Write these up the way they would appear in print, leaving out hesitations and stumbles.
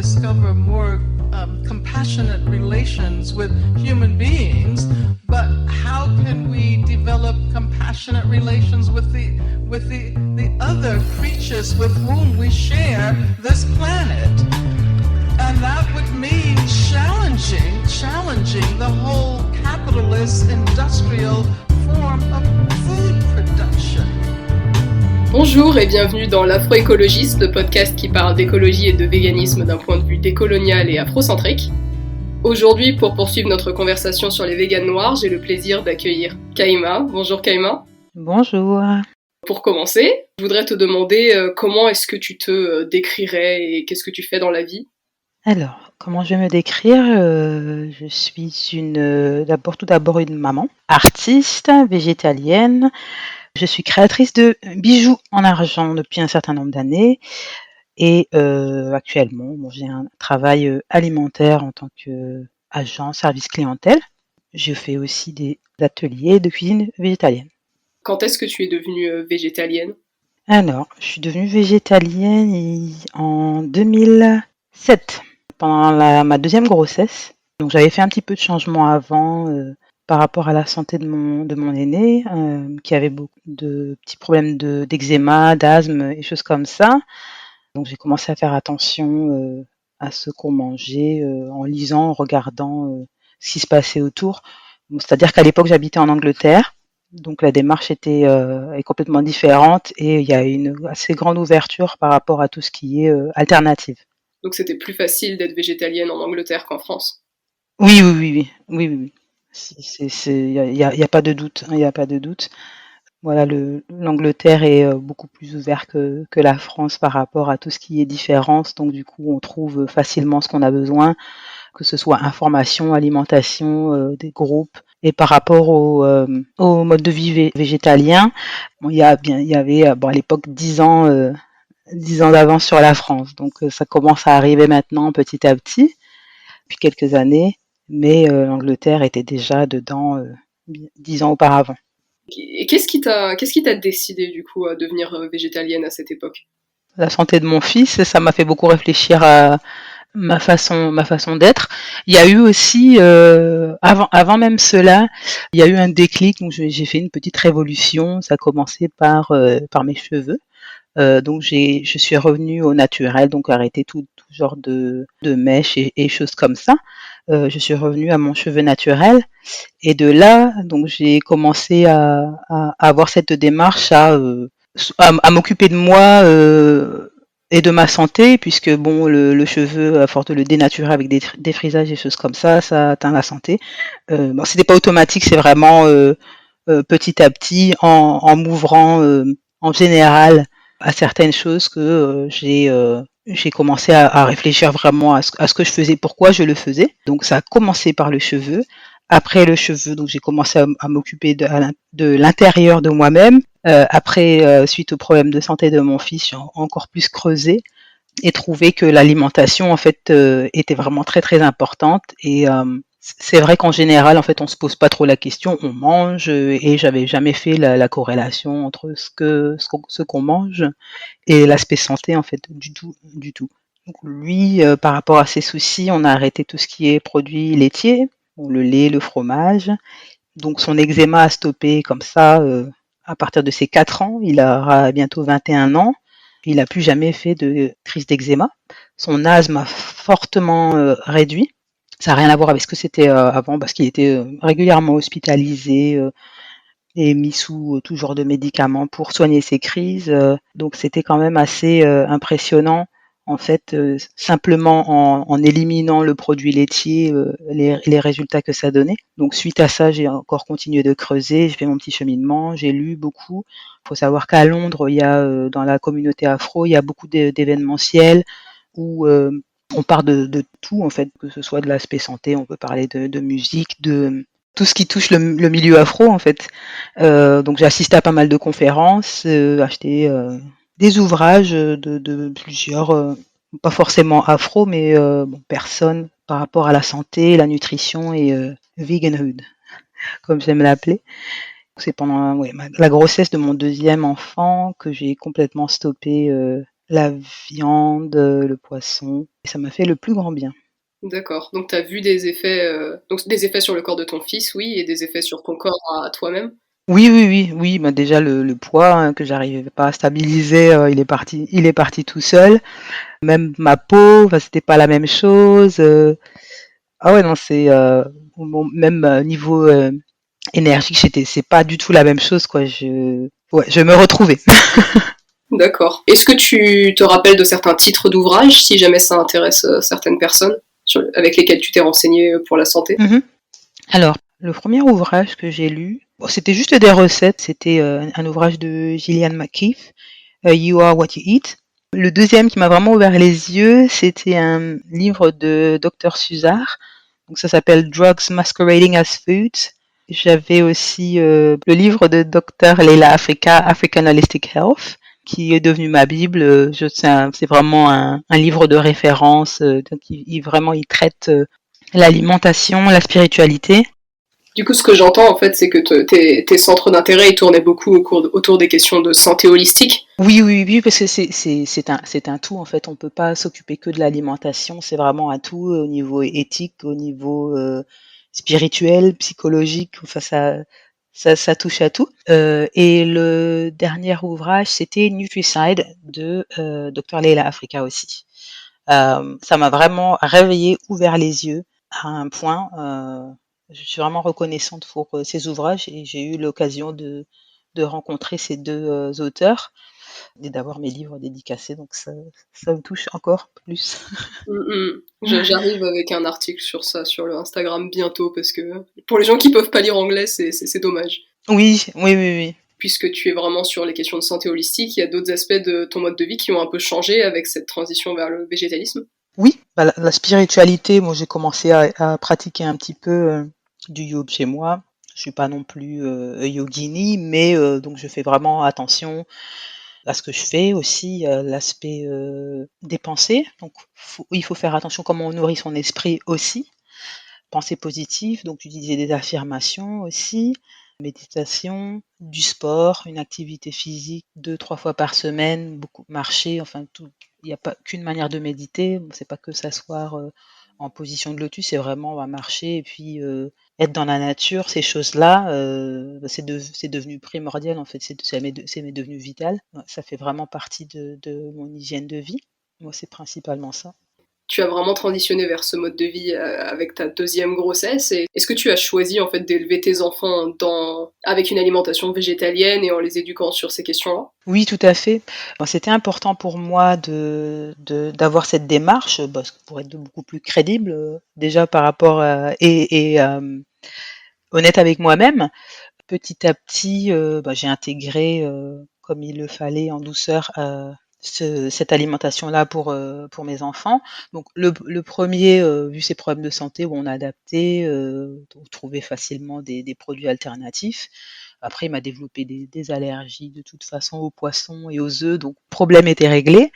discover more compassionate relations with human beings, but how can we develop compassionate relations with the other creatures with whom we share this planet? And that would mean challenging the whole capitalist industrial form of food production. Bonjour et bienvenue dans l'Afroécologiste, le podcast qui parle d'écologie et de véganisme d'un point de vue décolonial et afrocentrique. Aujourd'hui, pour poursuivre notre conversation sur les véganes noirs, j'ai le plaisir d'accueillir Kaïma. Bonjour Kaïma. Bonjour. Pour commencer, je voudrais te demander comment est-ce que tu te décrirais et qu'est-ce que tu fais dans la vie ? Alors, comment je vais me décrire ? Je suis tout d'abord une maman, artiste, végétalienne. Je suis créatrice de bijoux en argent depuis un certain nombre d'années et actuellement, j'ai un travail alimentaire en tant qu'agent service clientèle. Je fais aussi des ateliers de cuisine végétalienne. Quand est-ce que tu es devenue végétalienne ? Alors, je suis devenue végétalienne en 2007. Pendant ma deuxième grossesse. Donc j'avais fait un petit peu de changement avant par rapport à la santé de mon aîné qui avait beaucoup de petits problèmes d'eczéma, d'asthme et choses comme ça. Donc j'ai commencé à faire attention à ce qu'on mangeait en lisant, en regardant ce qui se passait autour. Donc, c'est-à-dire qu'à l'époque j'habitais en Angleterre. Donc la démarche est complètement différente et il y a une assez grande ouverture par rapport à tout ce qui est alternative. Donc c'était plus facile d'être végétalienne en Angleterre qu'en France. Oui. Il y a pas de doute. Il y a pas de doute. Voilà, l'Angleterre est beaucoup plus ouvert que la France par rapport à tout ce qui est différence. Donc du coup, on trouve facilement ce qu'on a besoin, que ce soit information, alimentation, des groupes. Et par rapport au mode de vie végétalien, il y avait à l'époque 10 ans d'avance sur la France. Donc ça commence à arriver maintenant petit à petit, depuis quelques années, mais l'Angleterre était déjà dedans 10 ans auparavant. Et qu'est-ce qui t'a décidé du coup à devenir végétalienne à cette époque ? La santé de mon fils, ça m'a fait beaucoup réfléchir à ma façon d'être. Il y a eu aussi, avant même cela, il y a eu un déclic, donc j'ai fait une petite révolution. Ça a commencé par mes cheveux. Donc je suis revenue au naturel, donc arrêter tout genre de mèches et choses comme ça. Je suis revenue à mon cheveu naturel et de là, donc j'ai commencé à avoir cette démarche à m'occuper de moi et de ma santé, puisque bon le cheveu, à force de le dénaturer avec des défrisages et choses comme ça atteint la santé. C'était pas automatique, c'est vraiment petit à petit en m'ouvrant en général à certaines choses que j'ai commencé à réfléchir vraiment à ce que je faisais, pourquoi je le faisais. Donc ça a commencé par le cheveu. Après le cheveu, donc j'ai commencé à m'occuper de l'intérieur de moi-même. Après, suite au problème de santé de mon fils, j'ai encore plus creusé et trouvé que l'alimentation en fait était vraiment très très importante. Et c'est vrai qu'en général, en fait, on se pose pas trop la question, on mange, et j'avais jamais fait la corrélation entre ce qu'on mange et l'aspect santé, en fait, du tout. Donc lui, par rapport à ses soucis, on a arrêté tout ce qui est produits laitiers, le lait, le fromage. Donc son eczéma a stoppé comme ça à partir de ses 4 ans. Il aura bientôt 21 ans. Il n'a plus jamais fait de crise d'eczéma. Son asthme a fortement réduit. Ça n'a rien à voir avec ce que c'était avant, parce qu'il était régulièrement hospitalisé et mis sous tout genre de médicaments pour soigner ses crises. Donc c'était quand même assez impressionnant, en fait, simplement en éliminant le produit laitier, les résultats que ça donnait. Donc suite à ça, j'ai encore continué de creuser, j'ai fait mon petit cheminement, j'ai lu beaucoup. Il faut savoir qu'à Londres, il y a dans la communauté afro, il y a beaucoup d'événementiels où on parle de tout, en fait, que ce soit de l'aspect santé, on peut parler de musique, de tout ce qui touche le milieu afro, en fait. Donc j'ai assisté à pas mal de conférences, acheté des ouvrages de plusieurs, pas forcément afro, mais personnes par rapport à la santé, la nutrition et veganhood, comme j'aime l'appeler. C'est pendant la grossesse de mon deuxième enfant que j'ai complètement stoppé la viande, le poisson, et ça m'a fait le plus grand bien. D'accord. Donc tu as vu des effets, donc des effets sur le corps de ton fils, oui, et des effets sur ton corps à toi-même? Oui, oui, oui, oui, bah, déjà le poids, hein, que j'arrivais pas à stabiliser, il est parti tout seul. Même ma peau, enfin, c'était pas la même chose. Ah ouais, non, c'est bon, même niveau énergie, c'est pas du tout la même chose, quoi. Ouais, je me retrouvais. D'accord. Est-ce que tu te rappelles de certains titres d'ouvrages, si jamais ça intéresse certaines personnes avec lesquelles tu t'es renseigné pour la santé? Mhm. Alors, le premier ouvrage que j'ai lu, bon, c'était juste des recettes. C'était un ouvrage de Gillian McKeith, You Are What You Eat. Le deuxième qui m'a vraiment ouvert les yeux, c'était un livre de Dr Suzar. Donc ça s'appelle Drugs Masquerading as Foods. J'avais aussi le livre de Dr Leila Africa, African Holistic Health, qui est devenu ma Bible. C'est vraiment un livre de référence. Donc vraiment, il traite l'alimentation, la spiritualité. Du coup, ce que j'entends, en fait, c'est que tes centres d'intérêt, ils tournaient beaucoup autour des questions de santé holistique. Oui, oui, oui, parce que c'est un tout en fait. On peut pas s'occuper que de l'alimentation. C'est vraiment un tout au niveau éthique, au niveau spirituel, psychologique. Enfin, ça touche à tout. Et le dernier ouvrage, c'était Nutricide de Dr Leila Africa aussi. Ça m'a vraiment réveillé, ouvert les yeux à un point. Je suis vraiment reconnaissante pour ces ouvrages et j'ai eu l'occasion de rencontrer ces deux auteurs et d'avoir mes livres dédicacés, donc ça me touche encore plus. J'arrive avec un article sur ça sur le Instagram bientôt parce que pour les gens qui peuvent pas lire anglais, c'est dommage. Oui, oui, oui, oui. Puisque tu es vraiment sur les questions de santé holistique, il y a d'autres aspects de ton mode de vie qui ont un peu changé avec cette transition vers le végétalisme. Oui, bah, la spiritualité, moi j'ai commencé à pratiquer un petit peu du yoga chez moi. Je suis pas non plus yogini, mais donc je fais vraiment attention à ce que je fais aussi, l'aspect des pensées. Donc il faut faire attention comment on nourrit son esprit aussi. Pensée positive, donc utiliser des affirmations aussi, méditation, du sport, une activité physique 2-3 fois par semaine, beaucoup marcher, enfin tout. Il n'y a pas qu'une manière de méditer, c'est pas que s'asseoir en position de lotus, c'est vraiment marcher et puis être dans la nature, ces choses-là, c'est devenu primordial en fait, c'est devenu vital. Ouais, ça fait vraiment partie de mon hygiène de vie. Moi, c'est principalement ça. Tu as vraiment transitionné vers ce mode de vie avec ta deuxième grossesse. Et est-ce que tu as choisi en fait d'élever tes enfants avec une alimentation végétalienne et en les éduquant sur ces questions-là? Oui, tout à fait. Bon, c'était important pour moi d'avoir cette démarche pour être beaucoup plus crédible, déjà par rapport et honnête avec moi-même. Petit à petit, j'ai intégré comme il le fallait en douceur cette alimentation-là pour mes enfants. Donc le premier, vu ses problèmes de santé, où on a adapté, on trouvait facilement des produits alternatifs. Après, il m'a développé des allergies de toute façon aux poissons et aux œufs, donc le problème était réglé.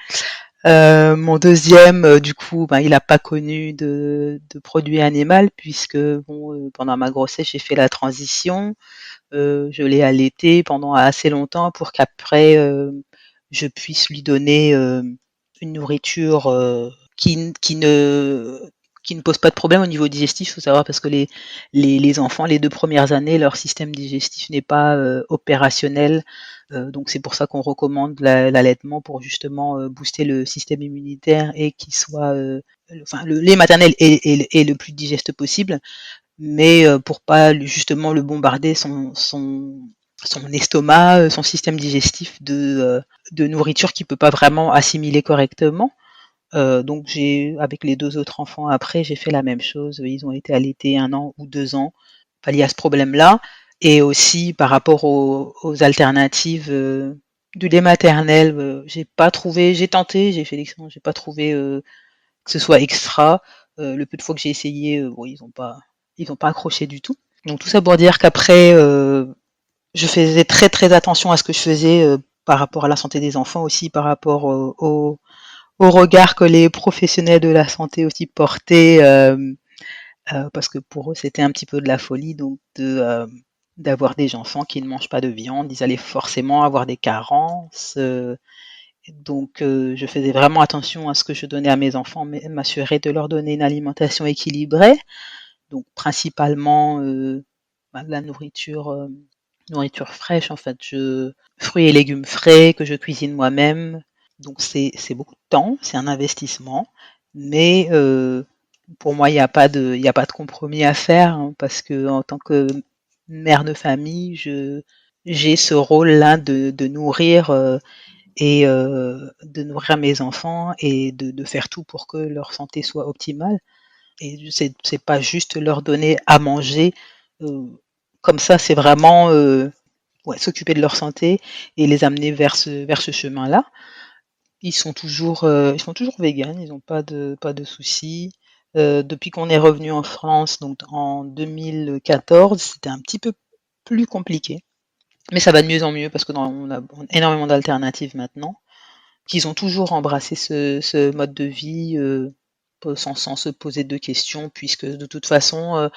Mon deuxième, du coup, il n'a pas connu de produits animaux puisque bon, pendant ma grossesse, j'ai fait la transition. Je l'ai allaité pendant assez longtemps pour qu'après je puisse lui donner une nourriture qui ne pose pas de problème au niveau digestif. Il faut savoir parce que les enfants, les 2 premières années, leur système digestif n'est pas opérationnel. Donc c'est pour ça qu'on recommande l'allaitement pour justement booster le système immunitaire et qu'il soit, le lait maternel est le plus digeste possible, mais pour pas justement le bombarder son estomac, son système digestif de nourriture qu'il peut pas vraiment assimiler correctement. Donc avec les 2 autres enfants après, j'ai fait la même chose. Ils ont été allaités 1 an ou 2 ans, pallier à ce problème-là. Et aussi par rapport aux alternatives du lait maternel, j'ai tenté, j'ai fait l'expérience, j'ai pas trouvé que ce soit extra. Le peu de fois que j'ai essayé, bon, ils ont pas accroché du tout. Donc tout ça pour dire qu'après, je faisais très très attention à ce que je faisais par rapport à la santé des enfants aussi, par rapport au regard que les professionnels de la santé aussi portaient, parce que pour eux c'était un petit peu de la folie, donc d'avoir des enfants qui ne mangent pas de viande, ils allaient forcément avoir des carences. Donc, je faisais vraiment attention à ce que je donnais à mes enfants, mais m'assurer de leur donner une alimentation équilibrée. Donc, principalement, de la nourriture fraîche, en fait. Fruits et légumes frais que je cuisine moi-même. Donc, c'est beaucoup de temps, c'est un investissement. Mais, pour moi, il y a pas de compromis à faire, hein, parce que en tant que mère de famille, j'ai ce rôle-là de nourrir, et de nourrir mes enfants et de faire tout pour que leur santé soit optimale. Et c'est pas juste leur donner à manger, euh, comme ça, c'est vraiment ouais, s'occuper de leur santé et les amener vers ce chemin-là. Ils sont toujours véganes, ils n'ont pas de soucis. Depuis qu'on est revenu en France, donc en 2014, c'était un petit peu plus compliqué. Mais ça va de mieux en mieux parce que on a énormément d'alternatives maintenant, qu'ils ont toujours embrassé ce mode de vie sans se poser de questions, puisque de toute façon,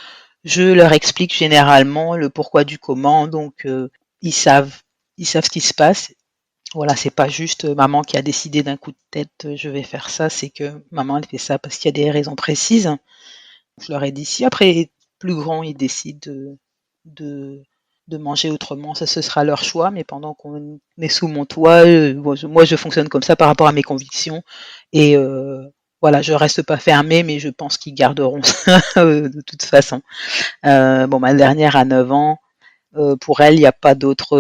je leur explique généralement le pourquoi du comment, donc ils savent, ils savent ce qui se passe. Voilà, c'est pas juste maman qui a décidé d'un coup de tête, je vais faire ça, c'est que maman elle fait ça parce qu'il y a des raisons précises. Je leur ai dit si après plus grand ils décident de, de manger autrement, ça ce sera leur choix, mais pendant qu'on est sous mon toit, moi je fonctionne comme ça par rapport à mes convictions et voilà, je reste pas fermée, mais je pense qu'ils garderont ça de toute façon. Bon, ma dernière a 9 ans, pour elle, il n'y a pas d'autre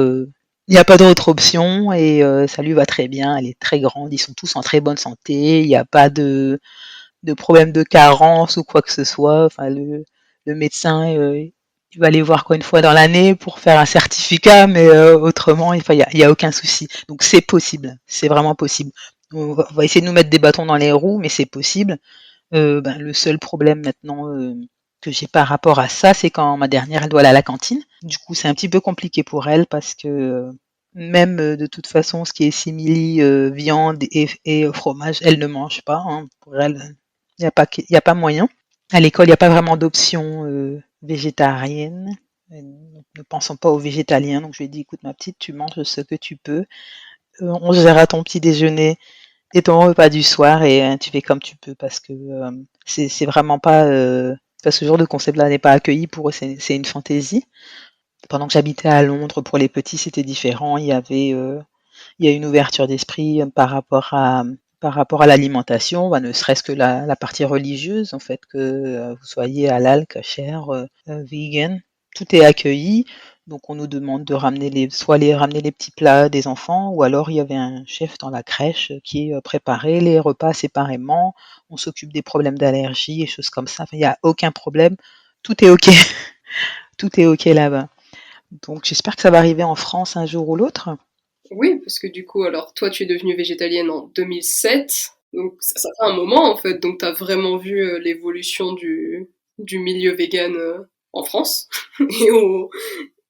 option et ça lui va très bien. Elle est très grande, ils sont tous en très bonne santé, il n'y a pas de problème de carence ou quoi que ce soit. Enfin, le médecin, il va les voir quoi une fois dans l'année pour faire un certificat, mais autrement, il y a aucun souci. Donc c'est possible, c'est vraiment possible. On va essayer de nous mettre des bâtons dans les roues, mais c'est possible. Le seul problème maintenant que j'ai par rapport à ça, c'est quand ma dernière, elle doit aller à la cantine. Du coup, c'est un petit peu compliqué pour elle parce que même de toute façon, ce qui est simili viande et fromage, elle ne mange pas, hein. Pour elle, il y a pas moyen. À l'école, il n'y a pas vraiment d'option végétarienne. Ne pensons pas aux végétaliens. Donc, je lui ai dit, écoute, ma petite, tu manges ce que tu peux. On gérera ton petit déjeuner et ton repas du soir et tu fais comme tu peux parce que c'est vraiment pas parce que ce genre de concept-là n'est pas accueilli pour eux, c'est une fantaisie. Pendant que j'habitais à Londres, pour les petits, c'était différent. Il y a une ouverture d'esprit par rapport à l'alimentation, bah, ne serait-ce que la partie religieuse, en fait, que vous soyez halal, kasher, vegan, tout est accueilli. Donc on nous demande de ramener ramener les petits plats des enfants, ou alors il y avait un chef dans la crèche qui préparait les repas séparément. On s'occupe des problèmes d'allergie et choses comme ça. Enfin, il n'y a aucun problème. Tout est ok. Tout est ok là-bas. Donc j'espère que ça va arriver en France un jour ou l'autre. Oui, parce que du coup, alors toi, tu es devenue végétalienne en 2007, donc ça fait un moment en fait, donc t'as vraiment vu l'évolution du milieu vegan en France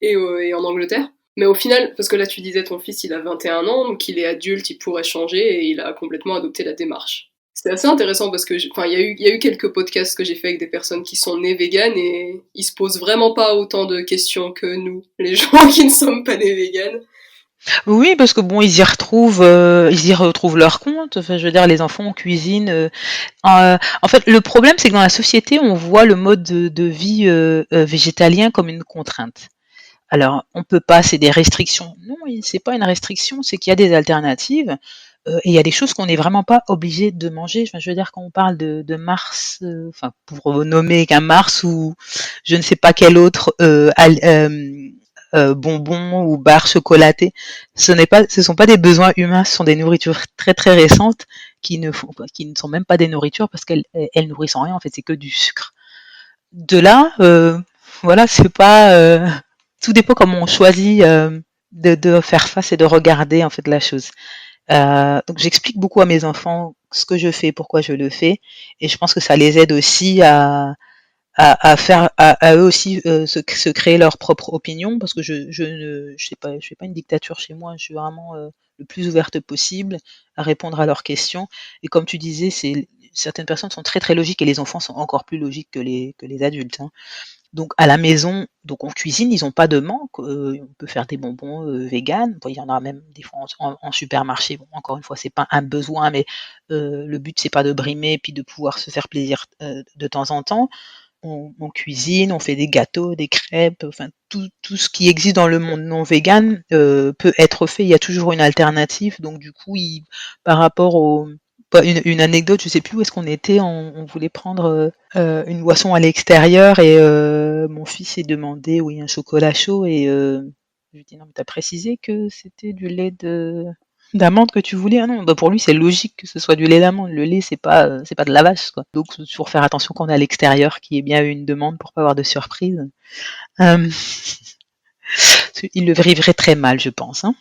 et, et en Angleterre. Mais au final, parce que là tu disais ton fils il a 21 ans, donc il est adulte, il pourrait changer et il a complètement adopté la démarche. C'est assez intéressant parce que, enfin, il y a eu quelques podcasts que j'ai fait avec des personnes qui sont nées véganes et ils se posent vraiment pas autant de questions que nous, les gens qui ne sommes pas nés véganes. Oui, parce que bon, ils y retrouvent leur compte. Enfin, je veux dire, les enfants en cuisine. En fait, le problème, c'est que dans la société, on voit le mode de vie végétalien comme une contrainte. Alors, on peut pas, c'est des restrictions. Non, c'est pas une restriction, c'est qu'il y a des alternatives et il y a des choses qu'on n'est vraiment pas obligé de manger. Enfin, je veux dire, quand on parle de Mars, enfin, pour nommer qu'un Mars ou je ne sais pas quel autre bonbons ou barres chocolatées, ce sont pas des besoins humains, ce sont des nourritures très très récentes qui ne sont même pas des nourritures parce elles nourrissent en rien. En fait, c'est que du sucre. De là, voilà, c'est pas tout dépend comment on choisit de faire face et de regarder en fait la chose. Donc j'explique beaucoup à mes enfants ce que je fais, pourquoi je le fais, et je pense que ça les aide aussi à eux aussi se créer leur propre opinion, parce que je fais pas une dictature chez moi, je suis vraiment le plus ouverte possible à répondre à leurs questions. Et comme tu disais, certaines personnes sont très très logiques et les enfants sont encore plus logiques que les adultes. Hein. Donc à la maison, donc on cuisine, ils ont pas de manque. On peut faire des bonbons véganes. Bon, il y en a même des fois en supermarché. Bon, encore une fois, c'est pas un besoin, mais le but c'est pas de brimer puis de pouvoir se faire plaisir de temps en temps. On cuisine, on fait des gâteaux, des crêpes, enfin tout ce qui existe dans le monde non vegan peut être fait. Il y a toujours une alternative. Donc du coup, par rapport au une anecdote, je sais plus où est-ce qu'on était, on voulait prendre une boisson à l'extérieur et mon fils s'est demandé oui un chocolat chaud et je lui dis non mais t'as précisé que c'était du lait d'amande que tu voulais. Ah non, bah pour lui c'est logique que ce soit du lait d'amande. Le lait c'est pas de la vache quoi. Donc toujours faire attention qu'on est à l'extérieur, qu'il y ait bien une demande pour pas avoir de surprise. Euh, il le vivrait très mal, je pense. Hein.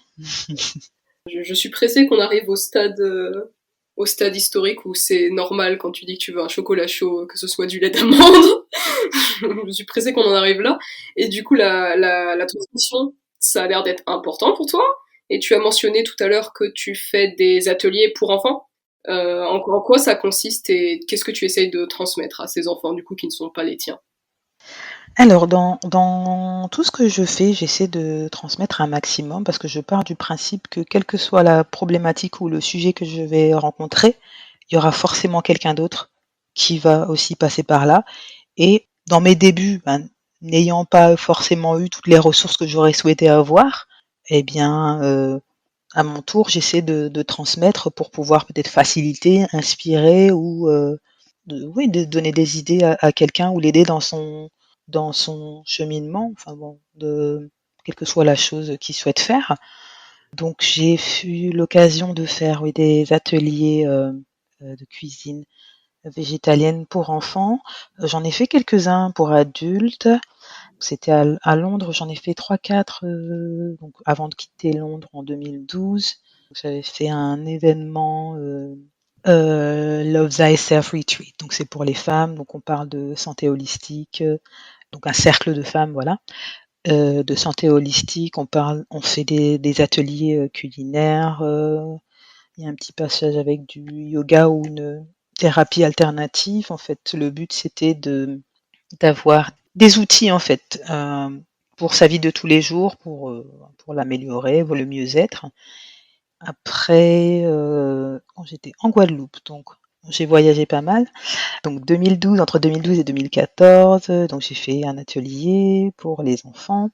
Je suis pressée qu'on arrive au stade historique où c'est normal quand tu dis que tu veux un chocolat chaud, que ce soit du lait d'amande. Je suis pressée qu'on en arrive là. Et du coup, la transmission, ça a l'air d'être important pour toi. Et tu as mentionné tout à l'heure que tu fais des ateliers pour enfants. En quoi ça consiste et qu'est-ce que tu essayes de transmettre à ces enfants, du coup, qui ne sont pas les tiens? Alors, dans tout ce que je fais, j'essaie de transmettre un maximum parce que je pars du principe que quelle que soit la problématique ou le sujet que je vais rencontrer, il y aura forcément quelqu'un d'autre qui va aussi passer par là. Et dans mes débuts, ben, n'ayant pas forcément eu toutes les ressources que j'aurais souhaité avoir, eh bien, à mon tour, j'essaie de transmettre pour pouvoir peut-être faciliter, inspirer ou oui, de donner des idées à quelqu'un ou l'aider dans son cheminement, enfin bon, quelle que soit la chose qu'il souhaite faire. Donc j'ai eu l'occasion de faire oui, des ateliers de cuisine végétalienne pour enfants. J'en ai fait quelques-uns pour adultes. C'était à Londres, j'en ai fait 3-4 donc avant de quitter Londres en 2012. J'avais fait un événement Love Thyself Retreat. Donc c'est pour les femmes, donc on parle de santé holistique, donc un cercle de femmes, voilà, de santé holistique. On fait des ateliers culinaires. Il y a un petit passage avec du yoga ou une thérapie alternative. En fait, le but c'était d'avoir des outils en fait pour sa vie de tous les jours, pour l'améliorer, pour le mieux-être. Après, quand j'étais en Guadeloupe, donc j'ai voyagé pas mal. Donc 2012, entre 2012 et 2014, donc j'ai fait un atelier pour les enfants.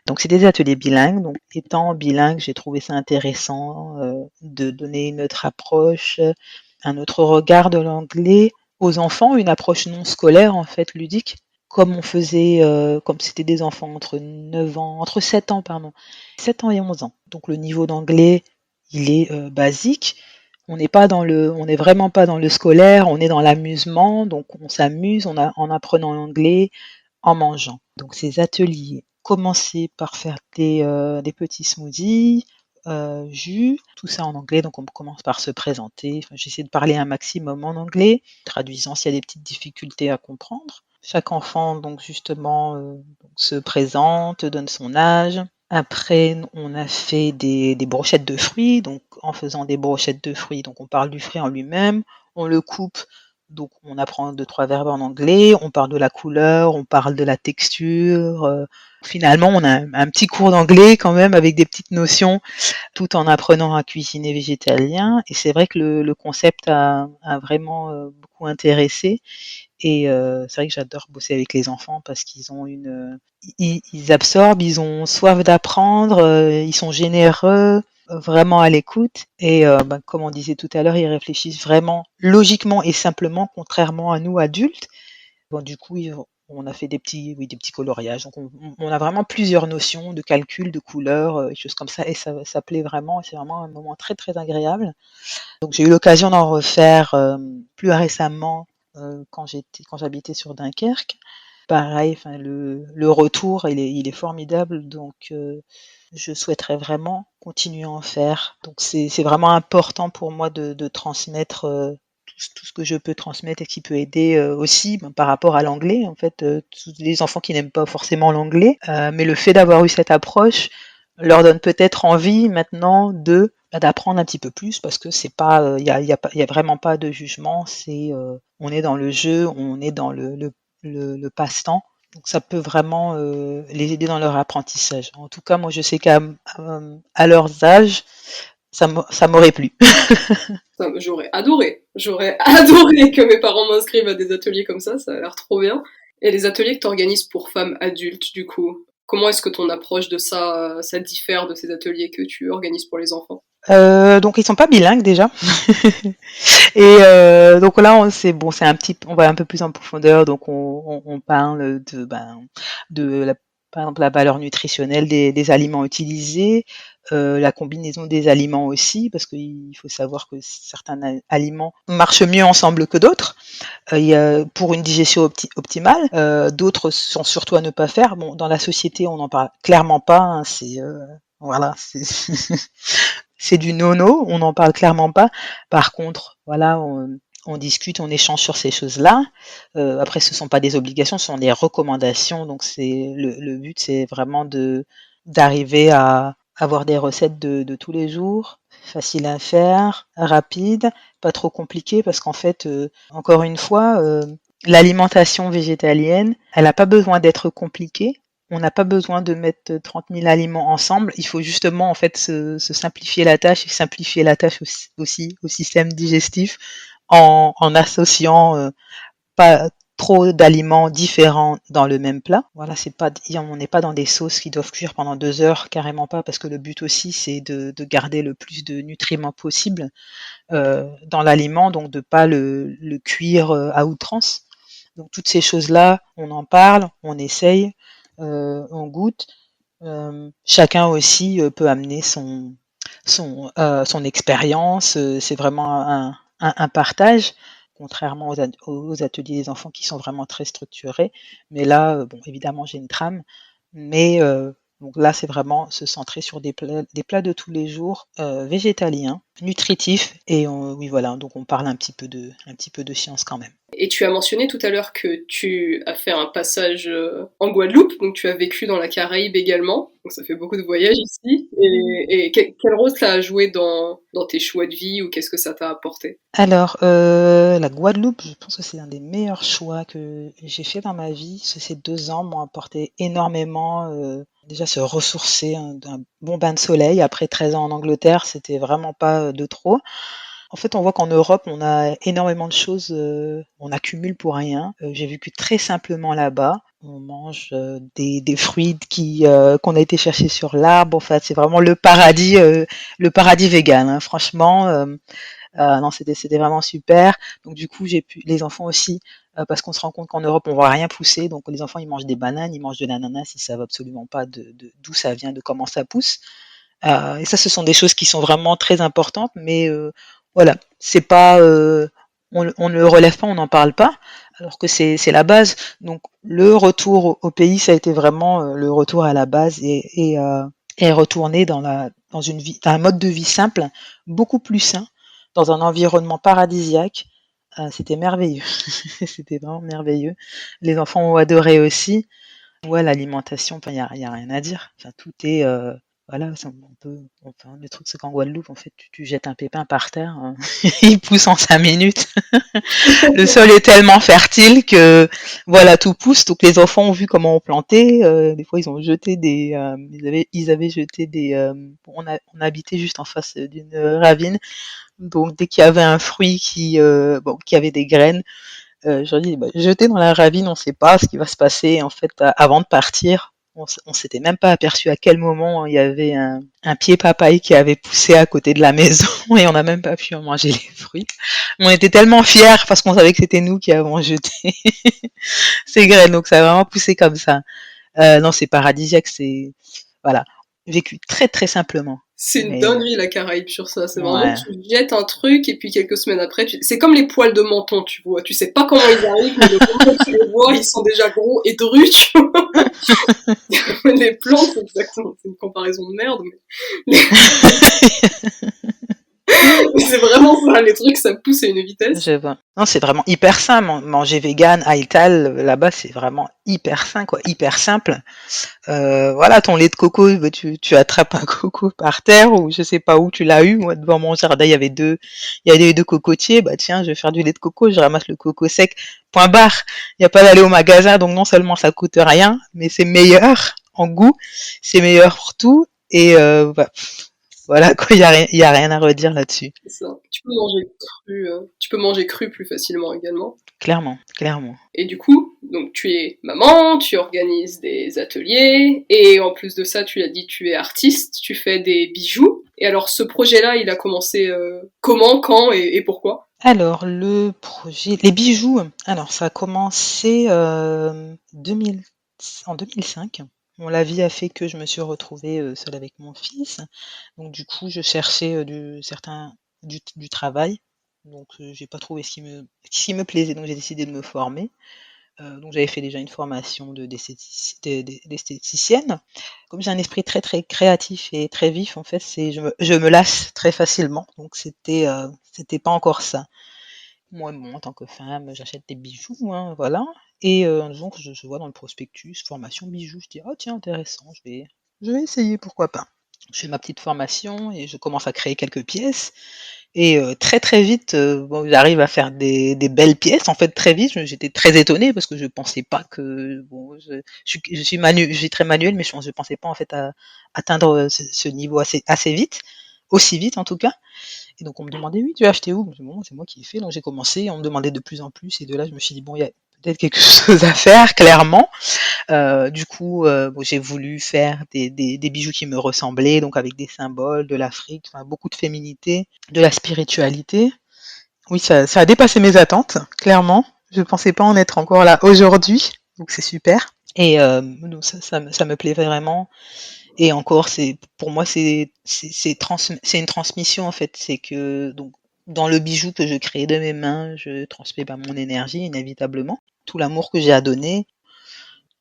Donc c'est des ateliers bilingues. Donc étant bilingue, j'ai trouvé ça intéressant de donner une autre approche, un autre regard de l'anglais aux enfants, une approche non scolaire en fait, ludique. Comme on faisait, comme c'était des enfants entre 7 ans, pardon, 7 ans et 11 ans. Donc le niveau d'anglais, il est basique. On n'est vraiment pas dans le scolaire, on est dans l'amusement, donc on s'amuse en apprenant l'anglais, en mangeant. Donc ces ateliers, commencer par faire des petits smoothies, jus, tout ça en anglais, donc on commence par se présenter. Enfin, j'essaie de parler un maximum en anglais, traduisant s'il y a des petites difficultés à comprendre. Chaque enfant, donc justement, se présente, donne son âge. Après, on a fait des brochettes de fruits. Donc, en faisant des brochettes de fruits, donc on parle du fruit en lui-même, on le coupe, donc on apprend 2-3 verbes en anglais, on parle de la couleur, on parle de la texture. Finalement, on a un petit cours d'anglais quand même avec des petites notions, tout en apprenant à cuisiner végétalien. Et c'est vrai que le concept a vraiment beaucoup intéressé. Et c'est vrai que j'adore bosser avec les enfants parce qu'ils ont ils absorbent, ils ont soif d'apprendre, ils sont généreux, vraiment à l'écoute. Et comme on disait tout à l'heure, ils réfléchissent vraiment logiquement et simplement, contrairement à nous adultes. Bon, du coup, on a fait des petits coloriages. Donc, on a vraiment plusieurs notions de calcul, de couleurs, des choses comme ça. Et ça plaît vraiment. Et c'est vraiment un moment très, très agréable. Donc j'ai eu l'occasion d'en refaire plus récemment quand j'habitais sur Dunkerque. Pareil, enfin le retour il est formidable, donc je souhaiterais vraiment continuer à en faire. Donc c'est vraiment important pour moi de transmettre tout ce que je peux transmettre et qui peut aider aussi par rapport à l'anglais. En fait, tous les enfants qui n'aiment pas forcément l'anglais, mais le fait d'avoir eu cette approche leur donne peut-être envie maintenant de d'apprendre un petit peu plus parce que c'est pas, il y a vraiment pas de jugement. On est dans le jeu, on est dans le passe-temps. Donc ça peut vraiment les aider dans leur apprentissage. En tout cas, moi je sais à leurs âges, ça m'aurait plu. J'aurais adoré que mes parents m'inscrivent à des ateliers comme ça a l'air trop bien. Et les ateliers que tu organises pour femmes adultes, du coup, comment est-ce que ton approche de ça diffère de ces ateliers que tu organises pour les enfants? Donc ils sont pas bilingues déjà. Et donc là, on va un peu plus en profondeur. Donc on parle par exemple, la valeur nutritionnelle des aliments utilisés, la combinaison des aliments aussi, parce qu'il faut savoir que certains aliments marchent mieux ensemble que d'autres. Il y a, pour une digestion optimale, d'autres sont surtout à ne pas faire. Bon, dans la société, on n'en parle clairement pas. Hein, voilà, c'est du nono, on n'en parle clairement pas. Par contre, voilà, on discute, on échange sur ces choses-là. Après, ce ne sont pas des obligations, ce sont des recommandations. Donc, le but, c'est vraiment d'arriver à avoir des recettes de tous les jours, faciles à faire, rapides, pas trop compliquées, parce qu'en fait, encore une fois, l'alimentation végétalienne, elle n'a pas besoin d'être compliquée. On n'a pas besoin de mettre 30 000 aliments ensemble. Il faut justement en fait se simplifier la tâche et simplifier la tâche aussi au système digestif en associant pas trop d'aliments différents dans le même plat. Voilà, on n'est pas dans des sauces qui doivent cuire pendant 2 heures, carrément pas, parce que le but aussi c'est de garder le plus de nutriments possible dans l'aliment, donc de pas le cuire à outrance. Donc toutes ces choses-là, on en parle, on essaye, on goûte. Chacun aussi peut amener son expérience. C'est vraiment un partage, contrairement aux ateliers des enfants qui sont vraiment très structurés. Mais là, bon, évidemment, j'ai une trame, mais donc là, c'est vraiment se centrer sur des plats de tous les jours, végétaliens, nutritifs, et oui, voilà. Donc on parle un petit peu de science quand même. Et tu as mentionné tout à l'heure que tu as fait un passage en Guadeloupe, donc tu as vécu dans la Caraïbe également, donc ça fait beaucoup de voyages ici. Et quel rôle ça a joué dans tes choix de vie ou qu'est-ce que ça t'a apporté? Alors, la Guadeloupe, je pense que c'est un des meilleurs choix que j'ai fait dans ma vie. Ces 2 ans m'ont apporté énormément. Déjà, se ressourcer, d'un bon bain de soleil. Après 13 ans en Angleterre, c'était vraiment pas de trop. En fait, on voit qu'en Europe, on a énormément de choses, on accumule pour rien. J'ai vécu très simplement là-bas. On mange des fruits qu'on a été chercher sur l'arbre. En fait, c'est vraiment le paradis vegan. Hein. Franchement, non, c'était vraiment super. Donc du coup, les enfants aussi, parce qu'on se rend compte qu'en Europe, on voit rien pousser. Donc les enfants, ils mangent des bananes, ils mangent de l'ananas, ils savent absolument pas d'où ça vient, de comment ça pousse. Et ça, ce sont des choses qui sont vraiment très importantes, mais voilà, c'est pas, on ne le relève pas, on n'en parle pas, alors que c'est la base. Donc le retour au pays, ça a été vraiment le retour à la base et retourner dans un mode de vie simple, beaucoup plus sain, dans un environnement paradisiaque. C'était merveilleux, c'était vraiment merveilleux. Les enfants ont adoré aussi. Ouais, l'alimentation, enfin, y a rien à dire. Enfin, tout est, voilà, le truc, c'est qu'en Guadeloupe, en fait, tu jettes un pépin par terre, il pousse en 5 minutes. Le sol est tellement fertile que, voilà, tout pousse. Donc, les enfants ont vu comment on plantait. Des fois, ils ont jeté ils avaient jeté on habitait juste en face d'une ravine. Donc, dès qu'il y avait un fruit qui avait des graines, je leur dis, bah, jetez dans la ravine, on ne sait pas ce qui va se passer. En fait, avant de partir, on s'était même pas aperçu à quel moment il y avait un pied papaye qui avait poussé à côté de la maison et on n'a même pas pu en manger les fruits. On était tellement fiers parce qu'on savait que c'était nous qui avons jeté ces graines, donc ça a vraiment poussé comme ça. Non, c'est paradisiaque, voilà, vécu très très simplement. C'est une Mais dinguerie la Caraïbe sur ça. C'est vraiment ouais. tu jettes un truc et puis quelques semaines après, c'est comme les poils de menton, tu vois. Tu sais pas comment ils arrivent, mais le moment où tu les vois, ils sont déjà gros et drus, tu vois. Les plantes, exactement. C'est une comparaison de merde, mais C'est vraiment ça, les trucs, ça pousse à une vitesse. Je vois. Non, c'est vraiment hyper sain. Manger vegan à Ital, là-bas, c'est vraiment hyper sain, quoi. Hyper simple. Voilà, ton lait de coco, bah, tu attrapes un coco par terre ou je sais pas où tu l'as eu. Moi, devant mon jardin, il y avait deux cocotiers. Bah tiens, je vais faire du lait de coco. Je ramasse le coco sec. Point barre. Il n'y a pas d'aller au magasin, donc non seulement ça coûte rien, mais c'est meilleur en goût, c'est meilleur pour tout. Et bah, voilà, quoi, il y a rien à redire là-dessus. C'est ça. Tu peux manger cru plus facilement également. Clairement, clairement. Et du coup, donc tu es maman, tu organises des ateliers, et en plus de ça, tu as dit tu es artiste, tu fais des bijoux. Et alors ce projet-là, il a commencé comment, quand et pourquoi? Alors, le projet, les bijoux, alors ça a commencé 2000 en 2005. Bon, la vie a fait que je me suis retrouvée seule avec mon fils. Donc, du coup, je cherchais du travail. Donc, j'ai pas trouvé ce qui me plaisait. Donc, j'ai décidé de me former. Donc, j'avais fait déjà une formation d'esthéticienne. Comme j'ai un esprit très très créatif et très vif, en fait, je me lasse très facilement. Donc, c'était pas encore ça. Moi, bon, en tant que femme, j'achète des bijoux, hein, voilà. Et un jour, je vois dans le prospectus, formation bijoux. Je dis, oh tiens, intéressant, je vais essayer, pourquoi pas. Je fais ma petite formation et je commence à créer quelques pièces. Et très très vite, bon, j'arrive à faire des belles pièces. En fait, très vite, j'étais très étonnée parce que je pensais pas que, bon, je suis très manuelle, mais je pensais pas en fait à atteindre ce niveau assez vite, aussi vite en tout cas. Et donc on me demandait: «Oui, tu as acheté où?» Bon, c'est moi qui ai fait, donc j'ai commencé, on me demandait de plus en plus et de là je me suis dit: «Bon, il y a peut-être quelque chose à faire clairement». Du coup, bon, j'ai voulu faire des bijoux qui me ressemblaient, donc avec des symboles de l'Afrique, enfin beaucoup de féminité, de la spiritualité. Oui, ça a dépassé mes attentes, clairement. Je ne pensais pas en être encore là aujourd'hui, donc c'est super. Et donc ça me plaît vraiment. Et encore, pour moi, c'est une transmission en fait. C'est que donc dans le bijou que je crée de mes mains, je transmets mon énergie inévitablement, tout l'amour que j'ai à donner.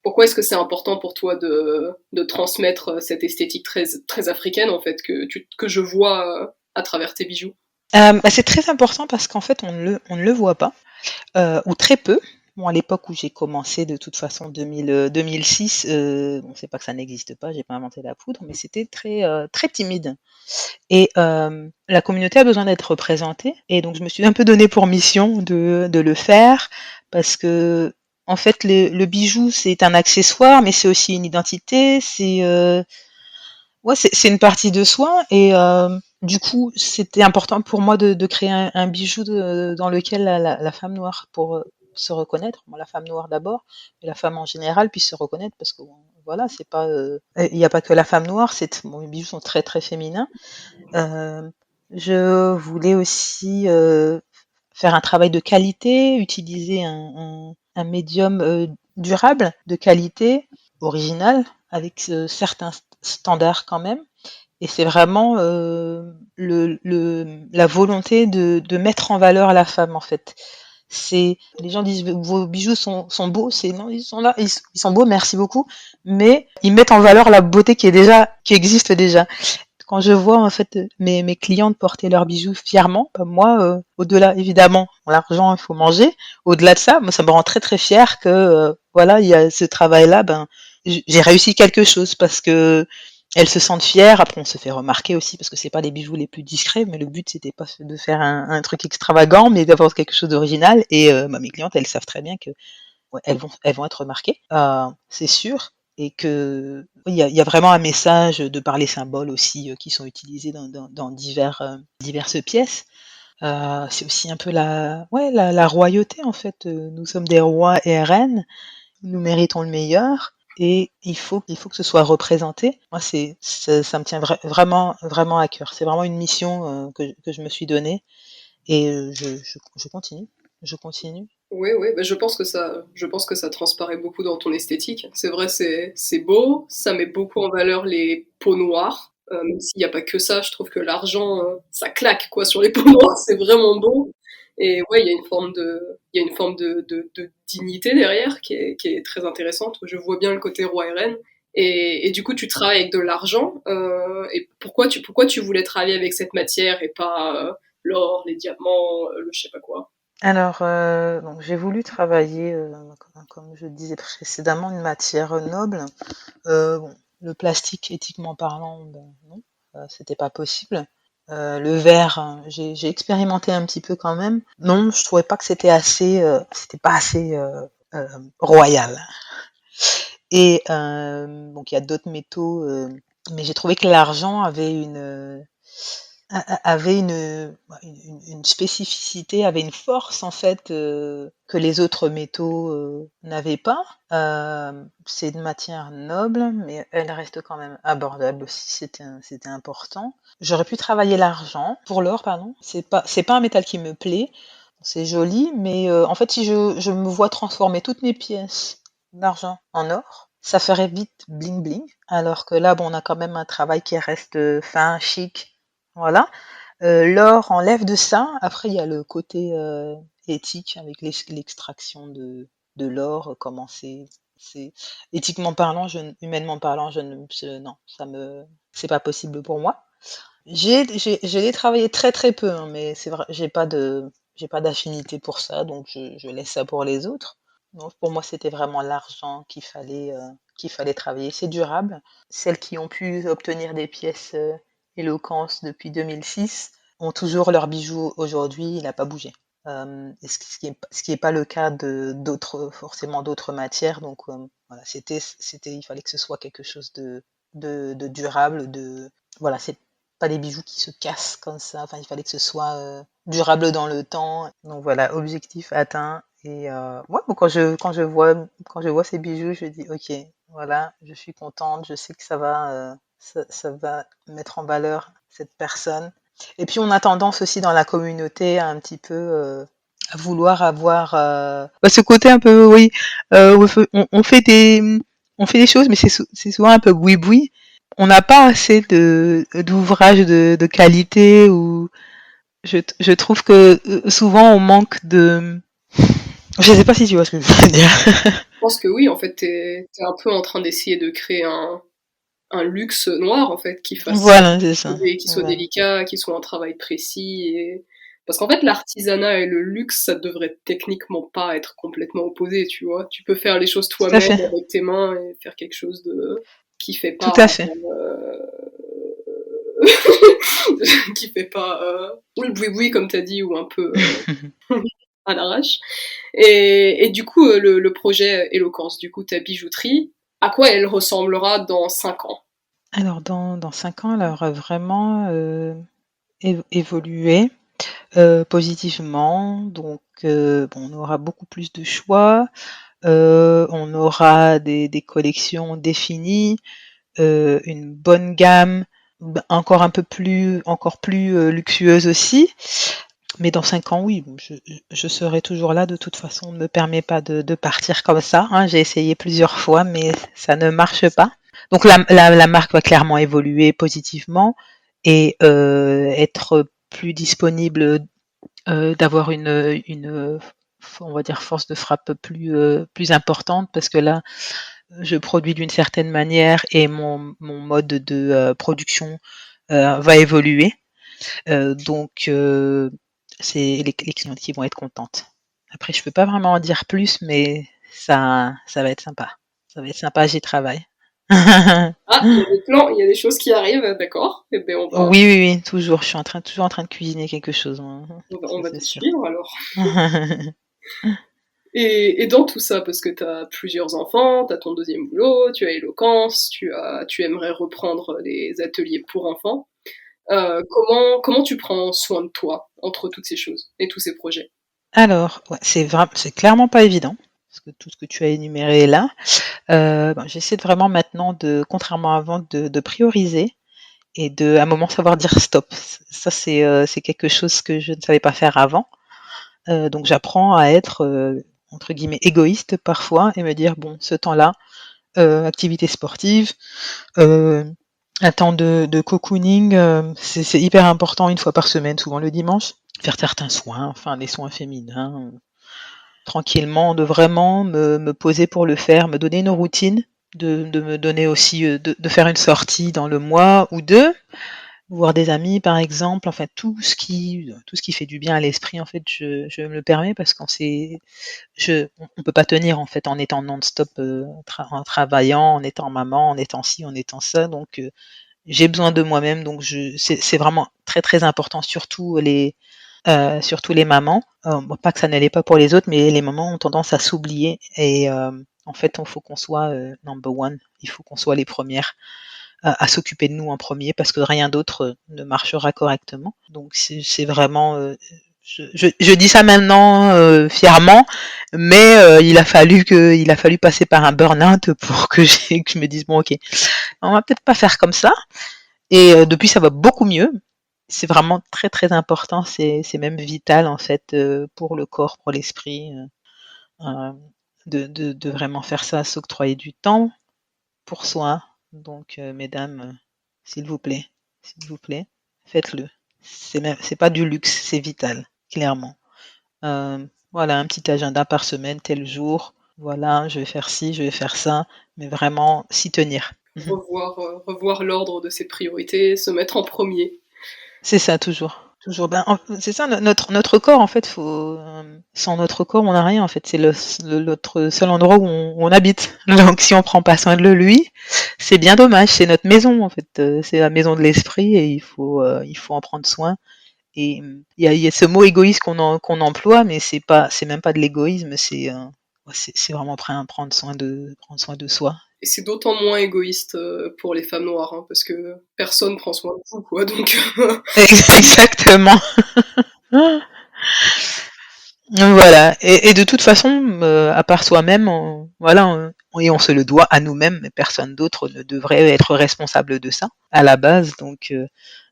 Pourquoi est-ce que c'est important pour toi de transmettre cette esthétique très, très africaine, en fait, que je vois à travers tes bijoux? Bah, c'est très important parce qu'en fait, on ne le voit pas, ou très peu. Bon, à l'époque où j'ai commencé, de toute façon, 2006, bon, c'est pas que ça n'existe pas, j'ai pas inventé la poudre, mais c'était très timide. Et la communauté a besoin d'être représentée. Et donc, je me suis un peu donné pour mission de le faire parce que, en fait, le bijou, c'est un accessoire, mais c'est aussi une identité. Ouais, c'est une partie de soi. Et du coup, c'était important pour moi de créer un bijou dans lequel la femme noire, pour se reconnaître, bon, la femme noire d'abord, mais la femme en général puisse se reconnaître parce que bon, voilà, c'est pas, il n'y a pas que la femme noire. Bon, les bijoux sont très très féminins. Euh, je voulais aussi faire un travail de qualité, utiliser un médium durable, de qualité, original, avec certains standards quand même. Et c'est vraiment la volonté de mettre en valeur la femme en fait. Les gens disent vos bijoux sont beaux, c'est non, ils sont là, ils sont beaux, merci beaucoup, mais ils mettent en valeur la beauté qui existe déjà. Quand je vois en fait mes clientes porter leurs bijoux fièrement, bah, moi, au-delà évidemment, l'argent il faut manger. Au-delà de ça, moi ça me rend très très fière que voilà, il y a ce travail-là, ben j'ai réussi quelque chose parce que elles se sentent fières. Après, on se fait remarquer aussi parce que c'est pas les bijoux les plus discrets, mais le but c'était pas de faire un truc extravagant, mais d'avoir quelque chose d'original. Et bah, mes clientes, elles savent très bien que ouais, elles vont être remarquées, c'est sûr. Et que oui, il y a vraiment un message de par les symboles aussi qui sont utilisés dans diverses pièces. C'est aussi un peu la royauté en fait. Nous sommes des rois et reines, nous méritons le meilleur et il faut que ce soit représenté. Moi, ça me tient vraiment, vraiment à cœur. C'est vraiment une mission que je me suis donnée et je continue. Je continue. Oui, oui, bah je pense que ça transparaît beaucoup dans ton esthétique. C'est vrai, c'est beau, ça met beaucoup en valeur les peaux noires. Même s'il n'y a pas que ça, je trouve que l'argent, ça claque quoi sur les peaux noires, c'est vraiment beau. Et ouais, il y a une forme de dignité derrière qui est très intéressante. Je vois bien le côté roi et reine. Et du coup, tu travailles avec de l'argent. Et pourquoi tu voulais travailler avec cette matière et pas l'or, les diamants, le je sais pas quoi. Alors, donc j'ai voulu travailler, comme je disais précédemment, une matière noble. Bon, le plastique, éthiquement parlant, ben, non, c'était pas possible. Le verre, hein, j'ai expérimenté un petit peu quand même. Non, je trouvais pas que c'était pas assez euh, royal. Et donc il y a d'autres métaux, mais j'ai trouvé que l'argent avait une spécificité, avait une force en fait que les autres métaux n'avaient pas. C'est une matière noble, mais elle reste quand même abordable aussi. C'était important. J'aurais pu travailler l'argent pour l'or, pardon. C'est pas un métal qui me plaît. C'est joli, mais en fait, si je me vois transformer toutes mes pièces d'argent en or, ça ferait vite bling bling. Alors que là, bon, on a quand même un travail qui reste fin, chic, voilà. L'or enlève de ça. Après, il y a le côté éthique avec l'extraction de l'or, comment c'est éthiquement parlant, humainement parlant, non, c'est pas possible pour moi. Je l'ai travaillé très très peu, hein, mais c'est vrai, j'ai pas d'affinité pour ça, donc je laisse ça pour les autres. Donc pour moi, c'était vraiment l'argent qu'il fallait travailler. C'est durable. Celles qui ont pu obtenir des pièces Eloquence depuis 2006 ont toujours leur bijou aujourd'hui, il n'a pas bougé. Et ce qui est pas le cas de forcément d'autres matières. Donc voilà, il fallait que ce soit quelque chose de durable, voilà, c'est pas des bijoux qui se cassent comme ça. Enfin, il fallait que ce soit durable dans le temps. Donc voilà, objectif atteint. Et ouais, bon, quand je vois ces bijoux, je dis ok, voilà, je suis contente. Je sais que ça va mettre en valeur cette personne. Et puis on a tendance aussi dans la communauté à un petit peu à vouloir avoir Ce côté un peu, oui, on fait des choses, mais c'est souvent un peu boui-boui. On n'a pas assez d'ouvrages de qualité ou je trouve que souvent on manque de. Je sais pas si tu vois ce que je veux dire. Je pense que oui, en fait, t'es un peu en train d'essayer de créer un luxe noir, en fait, qui fasse, Voilà, c'est ça. qui soit Voilà. délicat, qui soit un travail précis. Parce qu'en fait, l'artisanat et le luxe, ça devrait techniquement pas être complètement opposé, tu vois. Tu peux faire les choses Tout à toi-même fait. avec tes mains et faire quelque chose qui fait Tout pas, à fait. qui fait pas, le boui-boui, comme t'as dit, ou un peu, à l'arrache. Et du coup, le projet Eloquence, du coup, ta bijouterie, à quoi elle ressemblera dans 5 ans? Alors dans 5 ans, elle aura vraiment évolué positivement. Donc bon, on aura beaucoup plus de choix. On aura des collections définies, une bonne gamme, encore plus luxueuse aussi. Mais dans 5 ans, oui, je serai toujours là. De toute façon, on ne me permet pas de partir comme ça, hein. J'ai essayé plusieurs fois, mais ça ne marche pas. Donc la marque va clairement évoluer positivement et être plus disponible, d'avoir on va dire, force de frappe plus importante parce que là, je produis d'une certaine manière et mon mode de production va évoluer. Donc, c'est les clientes qui vont être contentes. Après, je peux pas vraiment en dire plus, mais ça va être sympa. Ça va être sympa, j'y travaille. Ah, il y a des plans, il y a des choses qui arrivent, d'accord. Eh ben, Oui, oui, oui, toujours. Je suis toujours en train de cuisiner quelque chose, moi. on Ça, va c'est te sûr. suivre alors. Et dans tout ça, parce que t'as plusieurs enfants, t'as ton deuxième boulot, tu as Éloquence, tu aimerais reprendre les ateliers pour enfants. Comment tu prends soin de toi entre toutes ces choses et tous ces projets? Alors, ouais, c'est clairement pas évident, parce que tout ce que tu as énuméré est là. Ben, j'essaie de vraiment maintenant contrairement à avant, de prioriser et à un moment savoir dire stop. Ça, c'est quelque chose que je ne savais pas faire avant. Donc j'apprends à être entre guillemets égoïste parfois et me dire bon, ce temps-là, activité sportive, euh, un temps de cocooning, c'est hyper important une fois par semaine, souvent le dimanche. Faire certains soins, enfin des soins féminins, tranquillement, de vraiment me poser pour le faire, me donner une routine de me donner aussi, de faire une sortie dans le mois ou 2, voir des amis par exemple, enfin tout ce qui fait du bien à l'esprit en fait, je me le permets parce on peut pas tenir en fait en étant non-stop, en travaillant, en étant maman, en étant ci, en étant ça, donc j'ai besoin de moi-même, donc c'est vraiment très, très important, surtout les mamans. Bon, pas que ça n'allait pas pour les autres, mais les mamans ont tendance à s'oublier et en fait, il faut qu'on soit number one. Il faut qu'on soit les premières à s'occuper de nous en premier parce que rien d'autre ne marchera correctement. Donc c'est vraiment, je dis ça maintenant fièrement, mais il a fallu passer par un burn-out pour que je me dise bon ok, on va peut-être pas faire comme ça. Et depuis ça va beaucoup mieux. C'est vraiment très très important, c'est même vital en fait pour le corps, pour l'esprit, euh, de vraiment faire ça, s'octroyer du temps pour soi. Donc mesdames, s'il vous plaît, faites-le. C'est pas du luxe, c'est vital, clairement. Voilà, un petit agenda par semaine, tel jour. Voilà, je vais faire ci, je vais faire ça, mais vraiment s'y tenir. Revoir l'ordre de ses priorités, se mettre en premier. C'est ça, toujours. Toujours. C'est ça, notre corps, en fait, sans notre corps, on n'a rien, en fait. C'est notre seul endroit où on habite. Donc, si on prend pas soin de lui, c'est bien dommage. C'est notre maison, en fait. C'est la maison de l'esprit et il faut en prendre soin. Et il y a ce mot égoïste qu'on emploie, mais c'est même pas de l'égoïsme, c'est vraiment prendre soin de soi. Et c'est d'autant moins égoïste pour les femmes noires, hein, parce que personne prend soin de vous, quoi, donc... Exactement. Voilà. Et de toute façon, à part soi-même, et on se le doit à nous-mêmes, mais personne d'autre ne devrait être responsable de ça, à la base. Donc,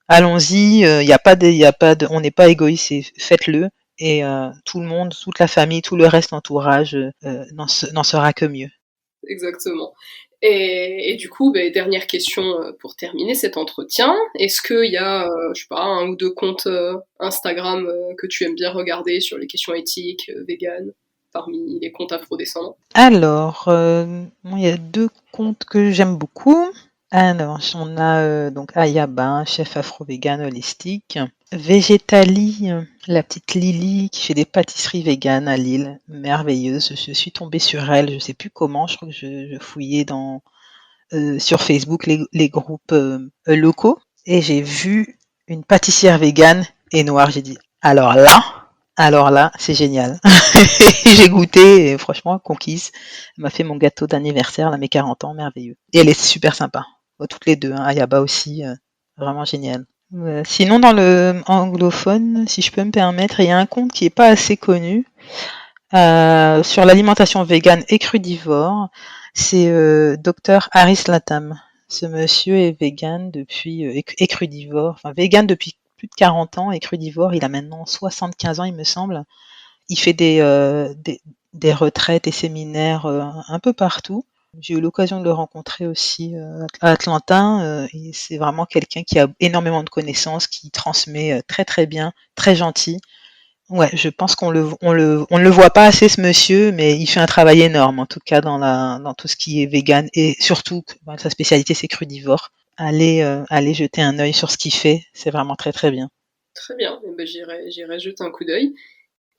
allons-y, on n'est pas égoïste, faites-le. Et tout le monde, toute la famille, tout le reste entourage n'en sera que mieux. Exactement. Et du coup, dernière question pour terminer cet entretien. Est-ce qu'il y a, je sais pas, un ou deux comptes Instagram que tu aimes bien regarder sur les questions éthiques, véganes, parmi les comptes afrodescendants? Alors, il y a 2 comptes que j'aime beaucoup. Alors, on a donc Ayaba, chef afro-vegan holistique. Végétalie, la petite Lily qui fait des pâtisseries véganes à Lille, merveilleuse. Je suis tombée sur elle, je sais plus comment, je crois que je fouillais sur Facebook les groupes locaux et j'ai vu une pâtissière végane et noire. J'ai dit alors là, c'est génial. J'ai goûté et franchement conquise. Elle m'a fait mon gâteau d'anniversaire, là, mes 40 ans, merveilleux. Et elle est super sympa. Toutes les deux, hein. Ayaba aussi, vraiment génial. Sinon, dans le anglophone, si je peux me permettre, il y a un compte qui est pas assez connu sur l'alimentation végane et crudivore. C'est Dr Harris Latham. Ce monsieur est végane depuis et crudivore, enfin végane depuis plus de 40 ans et crudivore. Il a maintenant 75 ans, il me semble. Il fait des retraites et séminaires un peu partout. J'ai eu l'occasion de le rencontrer aussi à Atlanta. Et c'est vraiment quelqu'un qui a énormément de connaissances, qui transmet très très bien, très gentil. Ouais, je pense on ne le voit pas assez ce monsieur, mais il fait un travail énorme en tout cas dans tout ce qui est vegan et surtout sa spécialité c'est crudivore. Allez jeter un œil sur ce qu'il fait, c'est vraiment très très bien. Très bien, j'irai jeter un coup d'œil.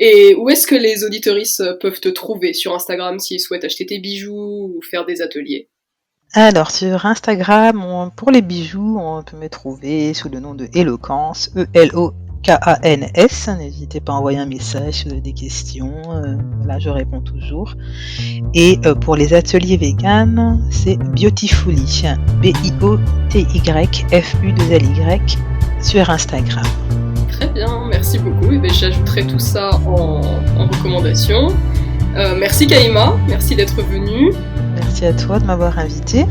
Et où est-ce que les auditeuristes peuvent te trouver sur Instagram s'ils souhaitent acheter tes bijoux ou faire des ateliers? Alors sur Instagram, pour les bijoux, on peut me trouver sous le nom de Eloquence, ELOKANS. N'hésitez pas à envoyer un message, des questions, là je réponds toujours. Et pour les ateliers vegan, c'est Beautifully, BIOTYFU2LY sur Instagram. Très bien, merci beaucoup. Et j'ajouterai tout ça en recommandation. Merci Kaïma, merci d'être venue. Merci à toi de m'avoir invitée.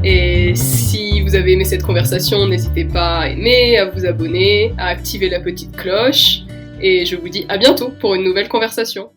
Et si vous avez aimé cette conversation, n'hésitez pas à aimer, à vous abonner, à activer la petite cloche. Et je vous dis à bientôt pour une nouvelle conversation.